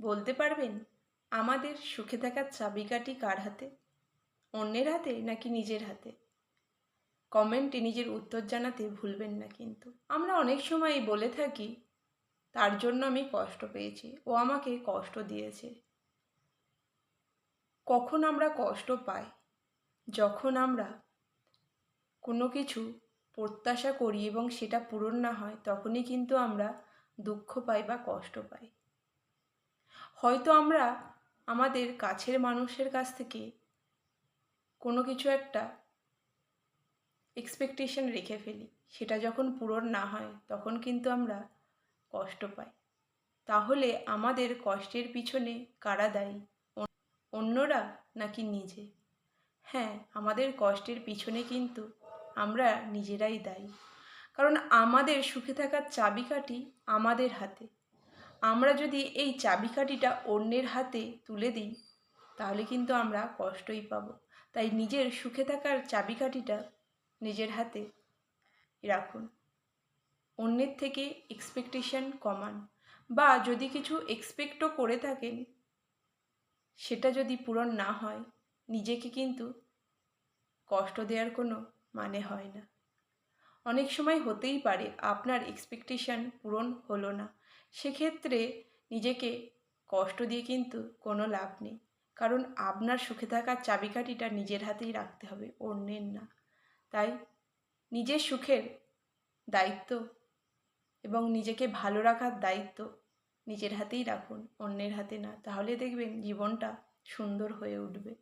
বলতে পারবেন আমাদের সুখে থাকার চাবিকাঠি কার হাতে? অন্যের হাতে নাকি নিজের হাতে? কমেন্টে নিজের উত্তর জানাতে ভুলবেন না কিন্তু। আমরা অনেক সময়ই বলে থাকি তার জন্য আমি কষ্ট পেয়েছি, ও আমাকে কষ্ট দিয়েছে। কখন আমরা কষ্ট পাই? যখন আমরা কোনো কিছু প্রত্যাশা করি এবং সেটা পূরণ না হয়, তখনই কিন্তু আমরা দুঃখ পাই বা কষ্ট পাই। হয়তো আমরা আমাদের কাছের মানুষের কাছ থেকে কোনো কিছু একটা এক্সপেকটেশন রেখে ফেলি, সেটা যখন পূরণ না হয় তখন কিন্তু আমরা কষ্ট পাই। তাহলে আমাদের কষ্টের পিছনে কারা দায়ী? অন্যরা নাকি নিজে? হ্যাঁ, আমাদের কষ্টের পিছনে কিন্তু আমরা নিজেরাই দায়ী। কারণ আমাদের সুখে থাকার চাবিকাঠি আমাদের হাতে। আমরা যদি এই চাবিকাঠিটা অন্যের হাতে তুলে দিই, তাহলে কিন্তু আমরা কষ্টই পাব। তাই নিজের সুখে থাকার চাবিকাঠিটা নিজের হাতে রাখুন। অন্যের থেকে এক্সপেকটেশন কমান, বা যদি কিছু এক্সপেক্টও করে থাকেন, সেটা যদি পূরণ না হয়, নিজেকে কিন্তু কষ্ট দেওয়ার কোনো মানে হয় না। অনেক সময় হতেই পারে আপনার এক্সপেকটেশন পূরণ হলো না, সেক্ষেত্রে নিজেকে কষ্ট দিয়ে কিন্তু কোনো লাভ নেই। কারণ আপনার সুখে থাকার চাবিকাঠিটা নিজের হাতেই রাখতে হবে, অন্যের না। তাই নিজের সুখের দায়িত্ব এবং নিজেকে ভালো রাখার দায়িত্ব নিজের হাতেই রাখুন, অন্যের হাতে না। তাহলে দেখবেন জীবনটা সুন্দর হয়ে উঠবে।